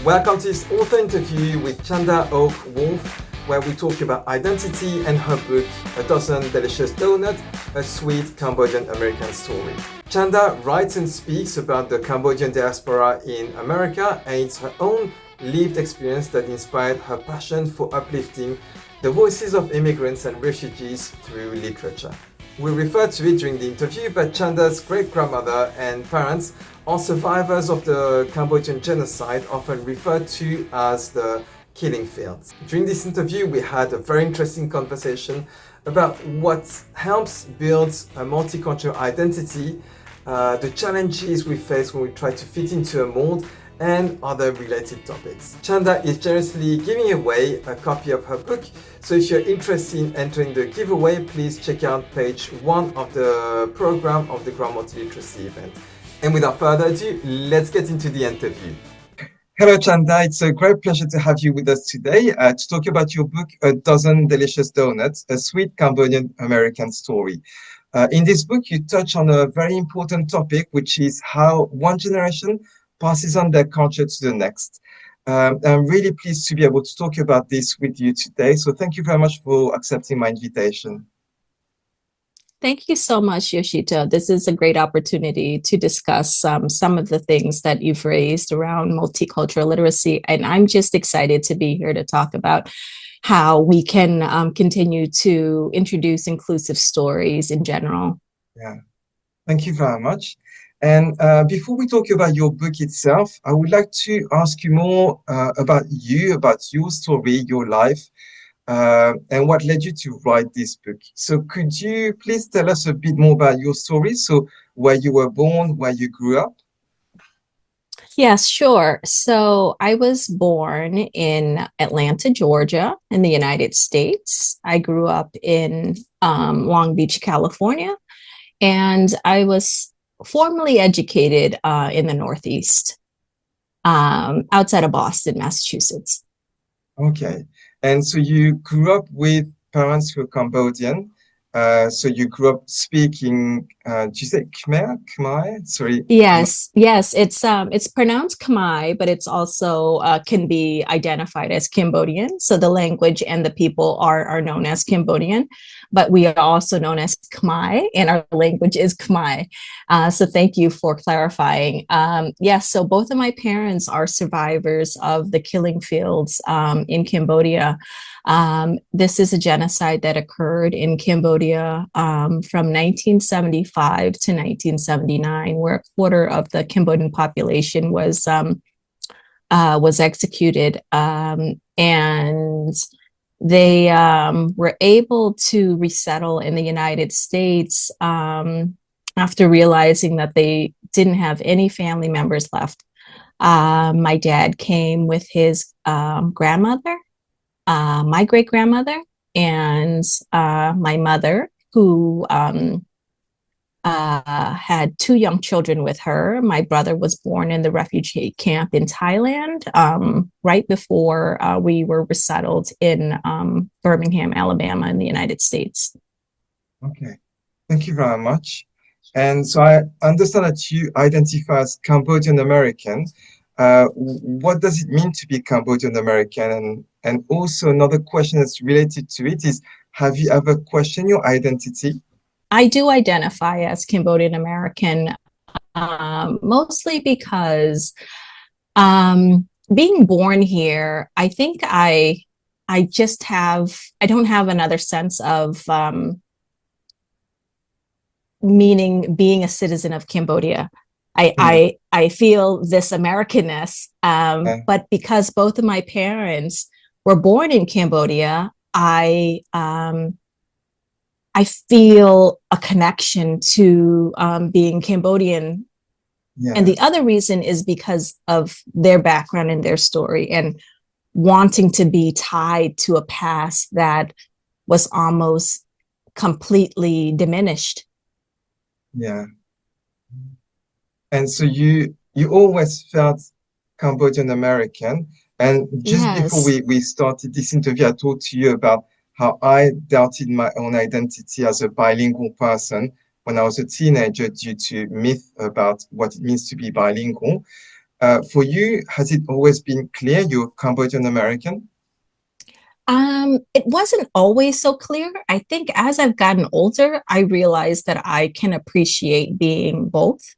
Welcome to this author interview with Chanda Ouk Wolf, where we talk about identity and her book, A Dozen Delicious Donuts, A Sweet Cambodian-American Story. Chanda writes and speaks about the Cambodian diaspora in America, and it's her own lived experience that inspired her passion for uplifting the voices of immigrants and refugees through literature. We referred to it during the interview, but Chanda's great-grandmother and parents are survivors of the Cambodian genocide, often referred to as the killing fields. During this interview, we had a very interesting conversation about what helps build a multicultural identity, the challenges we face when we try to fit into a mold, and other related topics. Chanda is generously giving away a copy of her book, so if you're interested in entering the giveaway, please check out page 1 of the program of the Grand Multiliteracy event. And without further ado, let's get into the interview. Hello Chanda, it's a great pleasure to have you with us today to talk about your book, A Dozen Delicious Donuts, A Sweet Cambodian-American Story. In this book, you touch on a very important topic, which is how one generation passes on their culture to the next. I'm really pleased to be able to talk about this with you today. So thank you very much for accepting my invitation. Thank you so much, Yoshito. This is a great opportunity to discuss some of the things that you've raised around multicultural literacy. And I'm just excited to be here to talk about how we can continue to introduce inclusive stories in general. Yeah, thank you very much. And before we talk about your book itself, I would like to ask you more about you, about your story, your life, and what led you to write this book. So could you please tell us a bit more about your story? So where you were born, where you grew up? Yes, sure. So I was born in Atlanta, Georgia, in the United States. I grew up in Long Beach, California, and I was formally educated in the Northeast, outside of Boston, Massachusetts. Okay. And so you grew up with parents who are Cambodian. So you grew up speaking, do you say Khmer? Khmer? Sorry. Yes, it's pronounced Khmer, but it's also can be identified as Cambodian. So the language and the people are known as Cambodian, but we are also known as Khmer, and our language is Khmer. So thank you for clarifying. Yes, so both of my parents are survivors of the killing fields in Cambodia. This is a genocide that occurred in Cambodia from 1975 to 1979, where a quarter of the Cambodian population was executed, and they were able to resettle in the United States after realizing that they didn't have any family members left. My dad came with his grandmother, my great-grandmother, and my mother, who had 2 young children with her. My brother was born in the refugee camp in Thailand right before we were resettled in Birmingham, Alabama, in the United States. Okay, thank you very much. And so I understand that you identify as Cambodian-American. What does it mean to be Cambodian-American? And also another question that's related to it is, have you ever questioned your identity? I do identify as Cambodian-American, mostly because being born here, I think I don't have another sense of meaning being a citizen of Cambodia. I feel this Americanness, but because both of my parents were born in Cambodia, I feel a connection to being Cambodian. Yeah. And the other reason is because of their background and their story, and wanting to be tied to a past that was almost completely diminished. Yeah. And so you always felt Cambodian-American. And just before we started this interview, I talked to you about how I doubted my own identity as a bilingual person when I was a teenager due to myth about what it means to be bilingual. For you, has it always been clear you're Cambodian American? It wasn't always so clear. I think as I've gotten older, I realized that I can appreciate being both.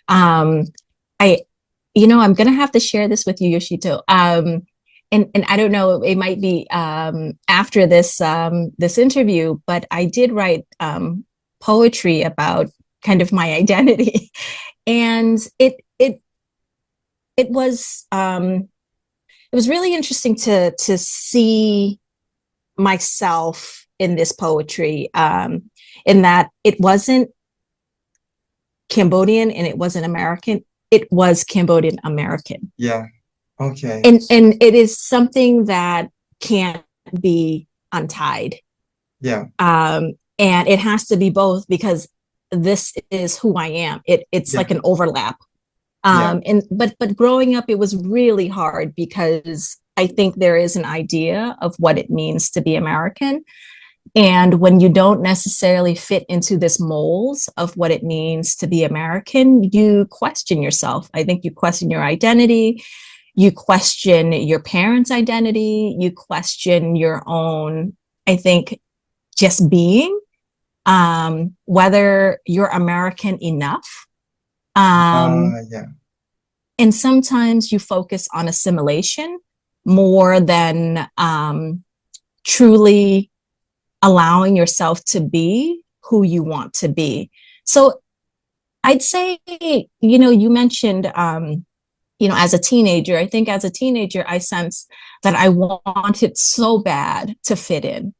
Um, I, I'm gonna have to share this with you, Yoshito. And I don't know, it might be after this interview, but I did write poetry about kind of my identity, and it was really interesting to see myself in this poetry, in that it wasn't Cambodian and it wasn't American, it was Cambodian American. Yeah. Okay. And it is something that can't be untied. Yeah. And it has to be both because this is who I am. It's Yeah. like an overlap. Yeah. And but growing up, it was really hard because I think there is an idea of what it means to be American. And when you don't necessarily fit into this molds of what it means to be American, you question yourself. I think you question your identity, you question your parents' identity, you question your own, I think, just being, whether you're American enough. Yeah. And sometimes you focus on assimilation more than truly allowing yourself to be who you want to be. So I'd say, you mentioned, as a teenager, I think as a teenager, I sensed that I wanted so bad to fit in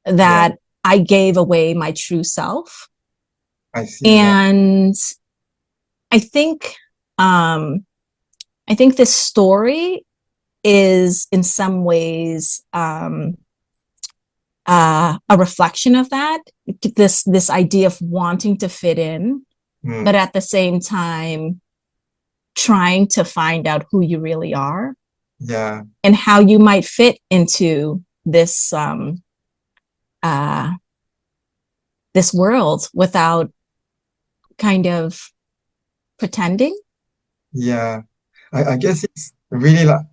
that I gave away my true self. I see. And I think, this story is in some ways a reflection of that. This idea of wanting to fit in, but at the same time trying to find out who you really are. Yeah. And how you might fit into this this world without kind of pretending. Yeah. I guess it's really like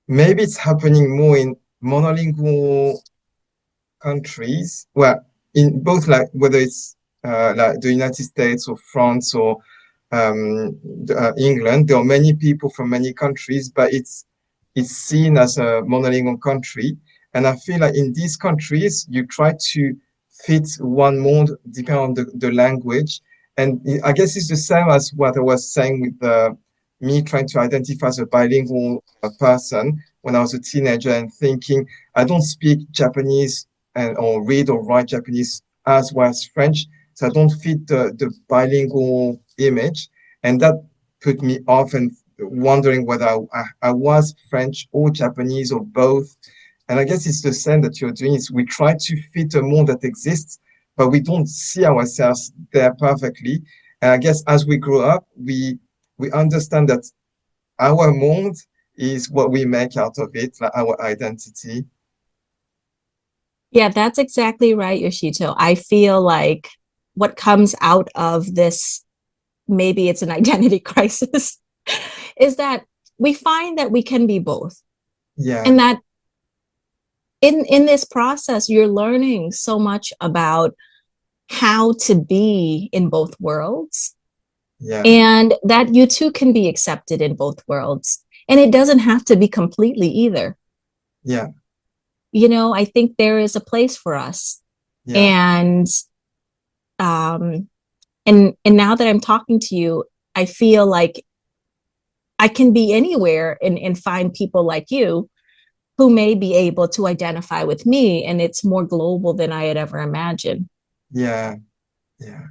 maybe it's happening more in monolingual countries, well, in both like whether it's like the United States or France or England, there are many people from many countries, but it's seen as a monolingual country. And I feel like in these countries, you try to fit one mold depending on the language. And I guess it's the same as what I was saying with me trying to identify as a bilingual person when I was a teenager and thinking, I don't speak Japanese and or read or write Japanese as well as French, so I don't fit the bilingual image, and that put me off and wondering whether I was French or Japanese or both. And I guess it's the same that you're doing is we try to fit a mold that exists, but we don't see ourselves there perfectly. And I guess as we grow up, we understand that our mold is what we make out of it, like our identity. Yeah, that's exactly right, Yoshito. I feel like what comes out of this, maybe it's an identity crisis, is that we find that we can be both. Yeah. And that in this process, you're learning so much about how to be in both worlds. Yeah. And that you too can be accepted in both worlds. And it doesn't have to be completely either. Yeah. I think there is a place for us. Yeah. And and now that I'm talking to you, I feel like I can be anywhere and find people like you who may be able to identify with me, and it's more global than I had ever imagined. Yeah. Yeah.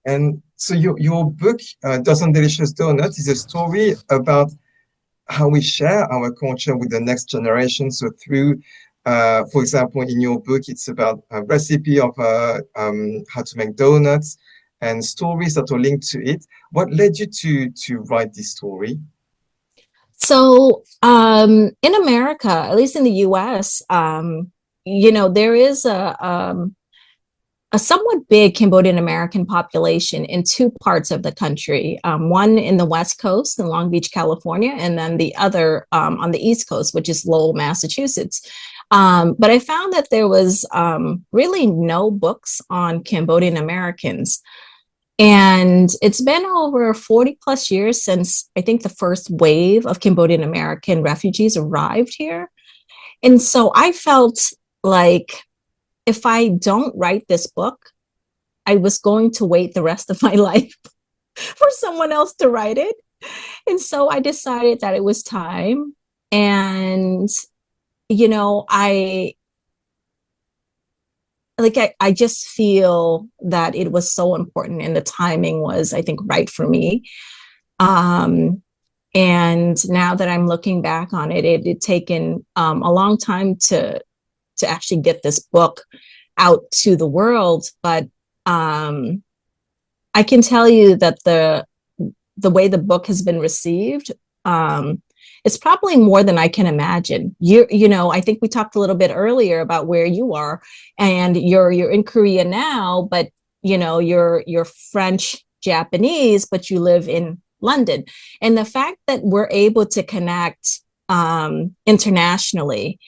And so your book, Dozen Delicious Donuts, is a story about how we share our culture with the next generation. So through, for example, in your book, it's about a recipe of how to make donuts and stories that are linked to it. What led you to write this story? So in America, at least in the US, there is a somewhat big Cambodian-American population in two parts of the country, one in the West Coast in Long Beach, California, and then the other on the East Coast, which is Lowell, Massachusetts. But I found that there was really no books on Cambodian-Americans. And it's been over 40 plus years since I think the first wave of Cambodian-American refugees arrived here. And so I felt like if I don't write this book, I was going to wait the rest of my life for someone else to write it. And so I decided that it was time. And, you know, I just feel that it was so important and the timing was, I think, right for me. And now that I'm looking back on it, it taken a long time to actually get this book out to the world. But I can tell you that the way the book has been received, it's probably more than I can imagine. You know, I think we talked a little bit earlier about where you are, and you're in Korea now, but you know, you're French Japanese, but you live in London. And the fact that we're able to connect internationally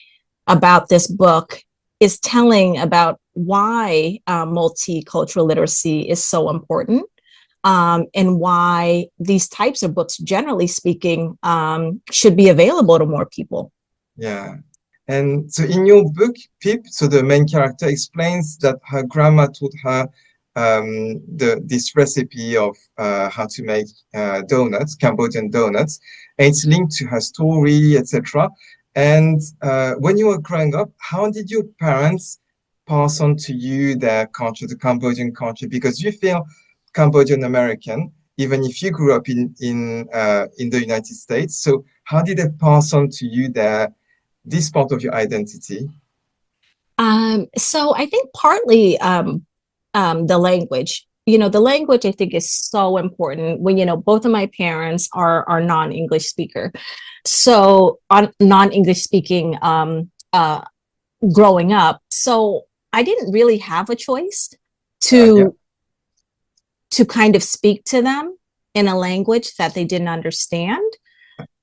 about this book is telling about why multicultural literacy is so important. And why these types of books, generally speaking, should be available to more people. Yeah. And so in your book, Pip, so the main character explains that her grandma taught her this recipe of how to make donuts, Cambodian donuts, and it's linked to her story, etc. And when you were growing up, how did your parents pass on to you their culture, the Cambodian culture? Because you feel Cambodian American, even if you grew up in the United States. So how did they pass on to you this part of your identity? So I think partly the language. You know, the language I think is so important when, you know, both of my parents are non-English speaker. So on non-English speaking growing up. So I didn't really have a choice to kind of speak to them in a language that they didn't understand.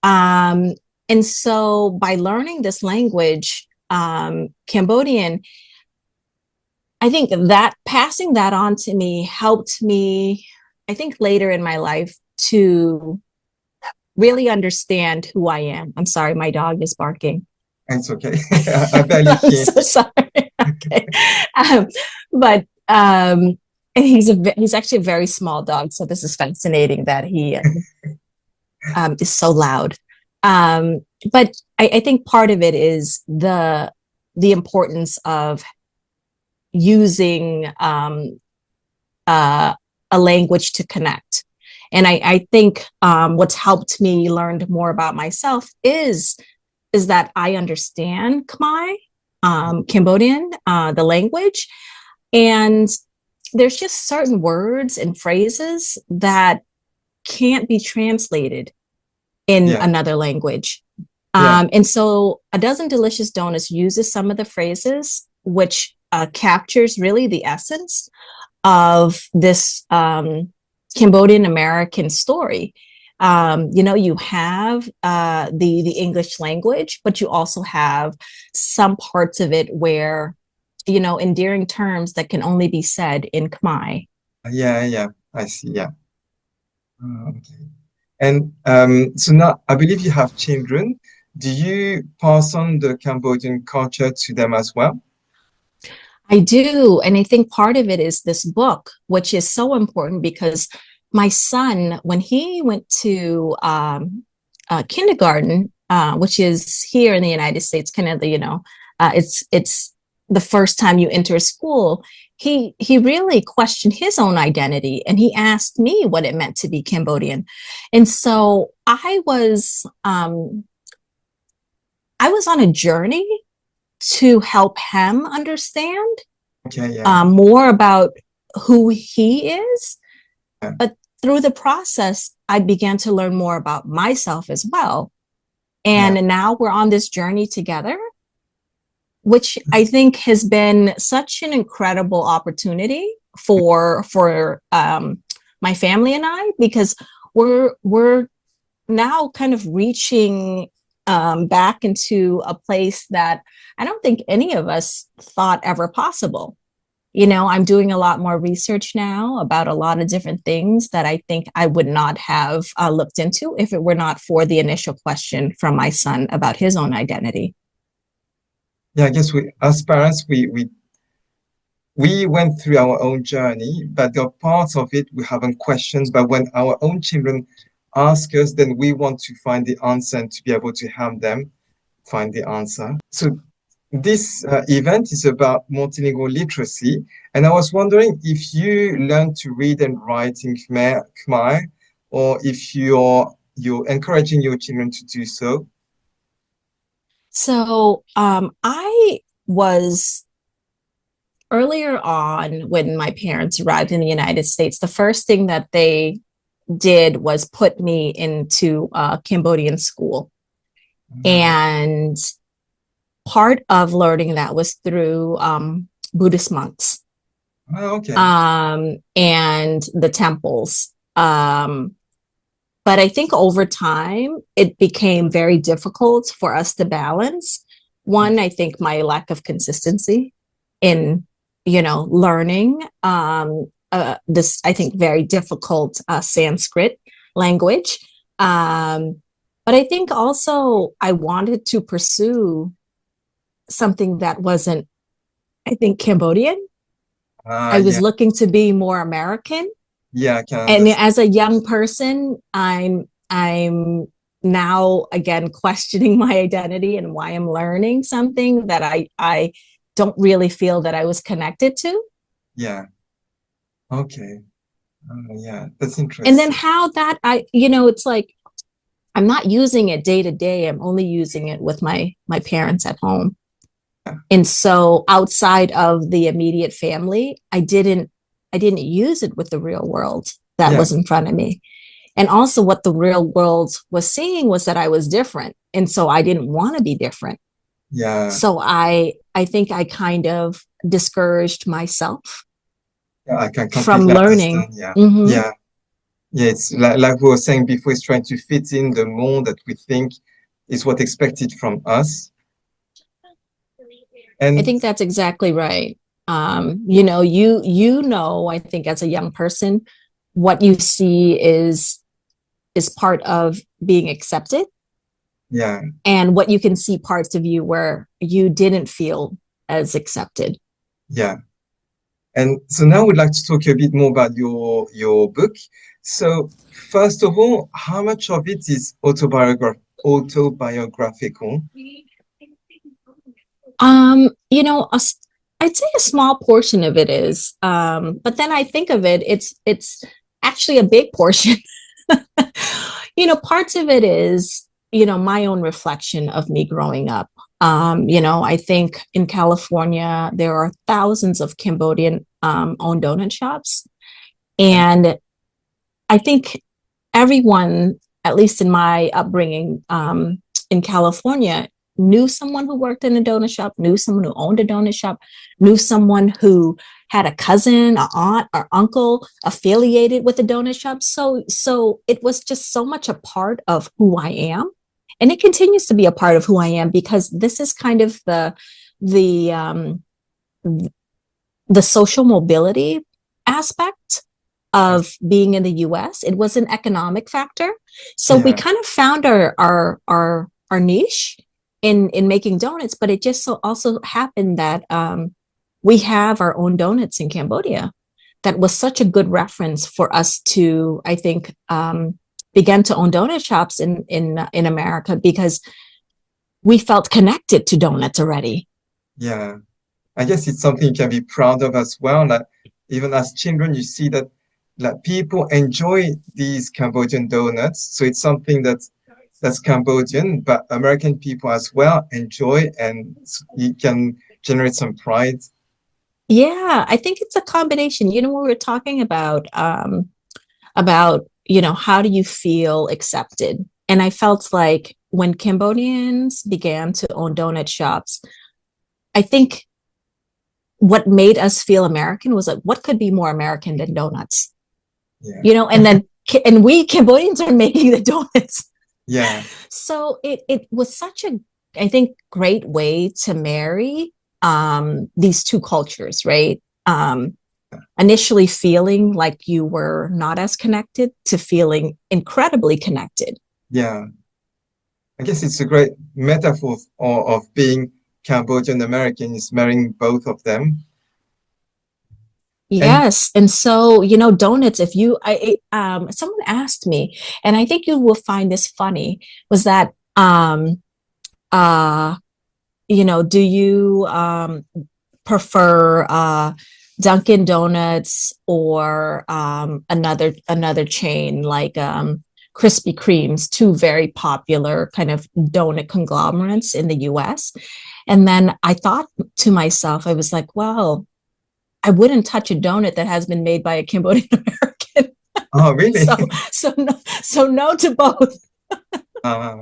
And so by learning this language, Cambodian, I think that passing that on to me helped me, I think later in my life, to really understand who I am. I'm sorry, my dog is barking. It's okay. I barely I'm hear. so sorry. Okay. But and he's actually a very small dog, so this is fascinating that he is so loud. But I think part of it is the importance of using a language to connect. And I think what's helped me learn more about myself is that I understand Khmer, Cambodian, the language, and there's just certain words and phrases that can't be translated in another language. And so A Dozen Delicious Donuts uses some of the phrases, which captures really the essence of this Cambodian-American story. You know, you have the English language, but you also have some parts of it where, you know, endearing terms that can only be said in Khmer. Yeah, I see. Yeah. Okay. And so now I believe you have children. Do you pass on the Cambodian culture to them as well? I do. And I think part of it is this book, which is so important because my son, when he went to kindergarten, which is here in the United States, kind of the, you know, it's the first time you enter a school, he really questioned his own identity, and he asked me what it meant to be Cambodian. And so I was on a journey to help him understand more about who he is. But through the process, I began to learn more about myself as well. And now we're on this journey together. which I think has been such an incredible opportunity for my family and I, because we're now kind of reaching back into a place that I don't think any of us thought ever possible. You know, I'm doing a lot more research now about a lot of different things that I think I would not have looked into if it were not for the initial question from my son about his own identity. Yeah, I guess we, as parents, we went through our own journey, but there are parts of it we haven't questioned. But when our own children ask us, then we want to find the answer and to be able to help them find the answer. So this event is about multilingual literacy, and I was wondering if you learn to read and write in Khmer, or if you're encouraging your children to do so. So I was earlier on when my parents arrived in the United States, the first thing that they did was put me into a Cambodian school. And part of learning that was through Buddhist monks. Oh, okay. And the temples. But I think over time, it became very difficult for us to balance. One, I think my lack of consistency in, you know, learning this, I think, very difficult Sanskrit language. But I think also I wanted to pursue something that wasn't, I think, Cambodian. I was looking to be more American. Yeah, I can And as a young person, I'm now again questioning my identity and why I'm learning something that I don't really feel that I was connected to. Yeah. Okay. Yeah, that's interesting. And then how that it's like I'm not using it day to day. I'm only using it with my parents at home. Yeah. And so outside of the immediate family, I didn't use it with the real world that was in front of me. And also what the real world was seeing was that I was different. And so I didn't want to be different. Yeah. So I think I kind of discouraged myself I can from learning. Yeah. Mm-hmm. Yeah. Yeah. It's like we were saying before, it's trying to fit in the mold that we think is what expected from us. And I think that's exactly right. I think as a young person, what you see is part of being accepted. Yeah. And what you can see parts of you where you didn't feel as accepted. Yeah. And so now we'd like to talk a bit more about your book. So first of all, how much of it is autobiographical? I'd say a small portion of it is, but then I think of it, it's actually a big portion. Parts of it is, my own reflection of me growing up. I think in California, there are thousands of Cambodian owned donut shops. And I think everyone, at least in my upbringing in California, knew someone who worked in a donut shop, knew someone who owned a donut shop, knew someone who had a cousin, an aunt, or uncle affiliated with a donut shop. So it was just so much a part of who I am. And it continues to be a part of who I am, because this is kind of the social mobility aspect of being in the US. It was an economic factor. So we kind of found our niche in making donuts, but it just so also happened that we have our own donuts in Cambodia. That was such a good reference for us to, I think, began to own donut shops in America, because we felt connected to donuts already. Yeah, I guess it's something you can be proud of as well. Like even as children, you see that like people enjoy these Cambodian donuts. So it's something that's Cambodian, but American people as well enjoy, and you can generate some pride. Yeah, I think it's a combination. When we were talking about how do you feel accepted? And I felt like when Cambodians began to own donut shops, I think what made us feel American was like, what could be more American than donuts? Yeah. You know, and we Cambodians are making the donuts. Yeah. So it was such a, I think, great way to marry these two cultures, right? Initially feeling like you were not as connected to feeling incredibly connected. Yeah. I guess it's a great metaphor of being Cambodian American is marrying both of them. And Yes. And so, you know, donuts, if you, someone asked me, and I think you will find this funny, was that, uh, you know, do you prefer Dunkin' Donuts or another chain like Krispy Kremes, two very popular kind of donut conglomerates in the US? And then I thought to myself, I was like, well, I wouldn't touch a donut that has been made by a Cambodian American. oh, really? So so no to both. Uh,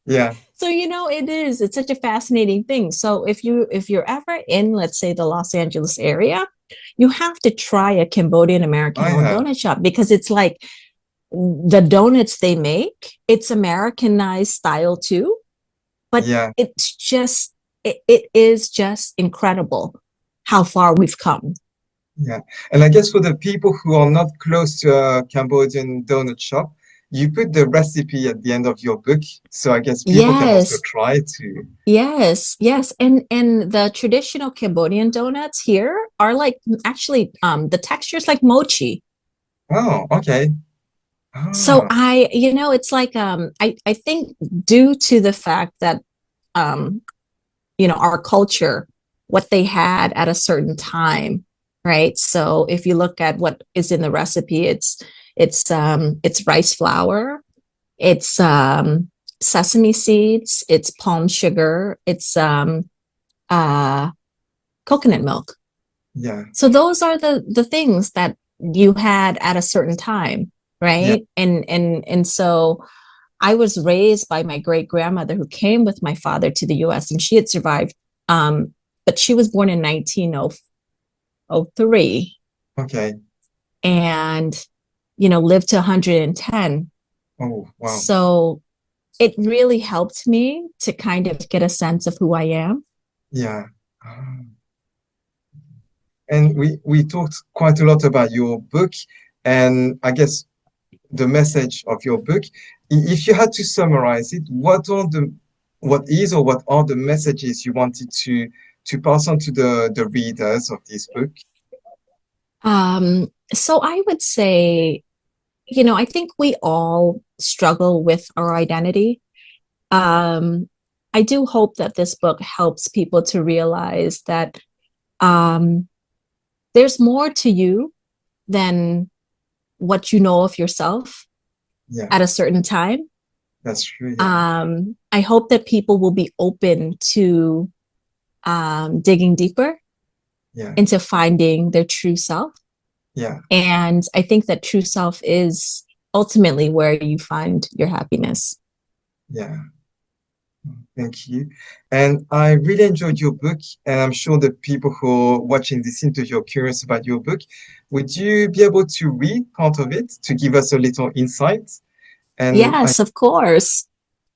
yeah. So you know it's such a fascinating thing. So if you're ever in, let's say, the Los Angeles area, you have to try a Cambodian American I owned have. donut shop because it's like the donuts they make, it's Americanized style too, but Yeah. it is just incredible how far we've come. Yeah. And I guess for the people who are not close to a Cambodian donut shop, you put the recipe at the end of your book. So I guess people can also Yes, try to. yes. And the traditional Cambodian donuts here are like actually the texture is like mochi. Oh, okay. So Ah, you know, it's like I think due to the fact that um you know, our culture, what they had at a certain time, right? So if you look at what is in the recipe, it's rice flour, it's sesame seeds, it's palm sugar, it's uh coconut milk. yeah. So those are the things that you had at a certain time, Yeah. right? And so I was raised by my great grandmother who came with my father to the US and she had survived. But she was born in 1903 Okay. and, you know, lived to 110. Oh, wow. So it really helped me to kind of get a sense of who I am. Yeah. Ah. And we talked quite a lot about your book, and I guess the message of your book. If you had to summarize it, what is or what are the messages you wanted to pass on to the readers of this book? So I would say, you know, I think we all struggle with our identity. Um, I do hope that this book helps people to realize that um, there's more to you than what you know of yourself Yeah, at a certain time. that's true. Yeah, I hope that people will be open to digging deeper yeah, into finding their true self. yeah, And I think that true self is ultimately where you find your happiness. yeah. Thank you. And I really enjoyed your book, and I'm sure the people who are watching this interview are curious about your book. Would you be able to read part of it to give us a little insight? And I, Yes, of course.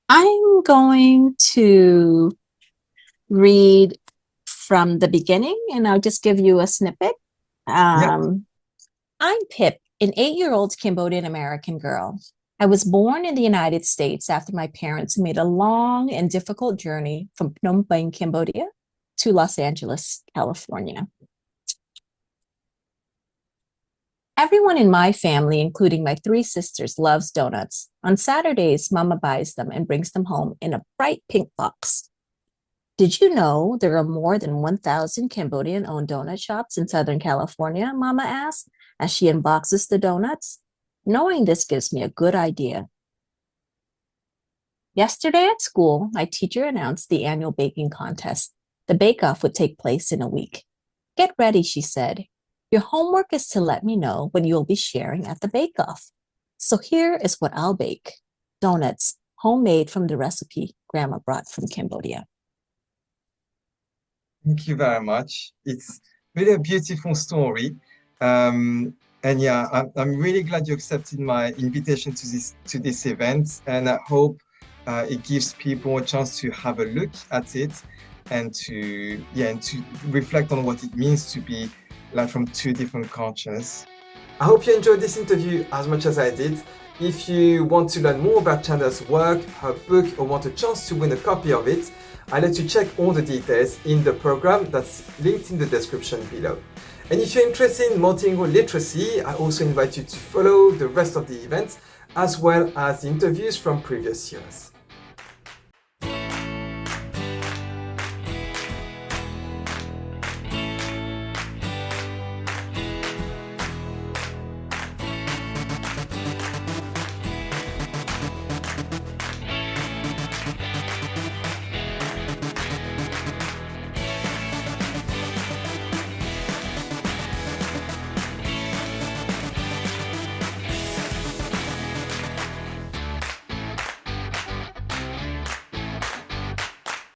I'm going to read from the beginning and I'll just give you a snippet. yeah, Um, I'm Pip, an 8-year-old Cambodian-American girl. I was born in the United States after my parents made a long and difficult journey from Phnom Penh, Cambodia to Los Angeles, California. Everyone in my family, including my 3 sisters, loves donuts. On Saturdays, Mama buys them and brings them home in a bright pink box. Did you know there are more than 1,000 Cambodian-owned donut shops in Southern California? Mama asked as she unboxes the donuts. Knowing this gives me a good idea. Yesterday at school, my teacher announced the annual baking contest. The bake-off would take place in a week. Get ready, she said. Your homework is to let me know what you'll be sharing at the bake-off. So here is what I'll bake. Donuts, homemade from the recipe Grandma brought from Cambodia. Thank you very much. It's really a beautiful story. And yeah, I'm really glad you accepted my invitation to this event, and I hope it gives people a chance to have a look at it and to reflect on what it means to be like from two different cultures. I hope you enjoyed this interview as much as I did. If you want to learn more about Chanda's work, her book, or want a chance to win a copy of it, I'll let you check all the details in the program that's linked in the description below. And if you're interested in multilingual literacy, I also invite you to follow the rest of the event as well as the interviews from previous years.